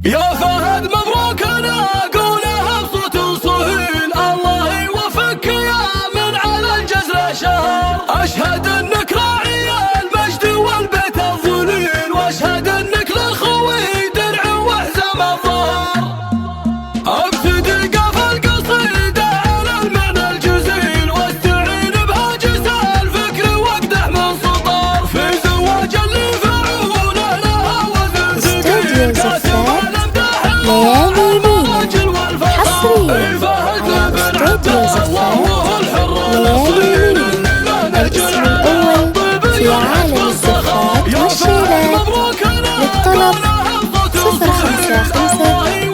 يا فهد مبروك انا اقولها بصوت صهيل، الله يوفقك يا من على الجزر شهر. اشهد انك راعي المجد والبيت الظليل، واشهد انك للخوي درع وحزام الظهر. ابتدي قف القصيده على المعنى الجزيل، واستعين بهاجس الفكر واقدح من سطر. في زواج اللي فعوله لها وزن ثقيل، قاسم الامداح ليالي مينا حصريا على استوديو زفات. ليالي مينا الاسم الأول في عالم الزفات والشيلات. للطلب 055 988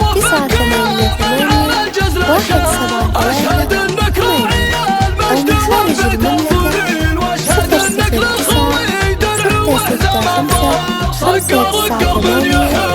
173 أو من خارج المملكة 009 665 598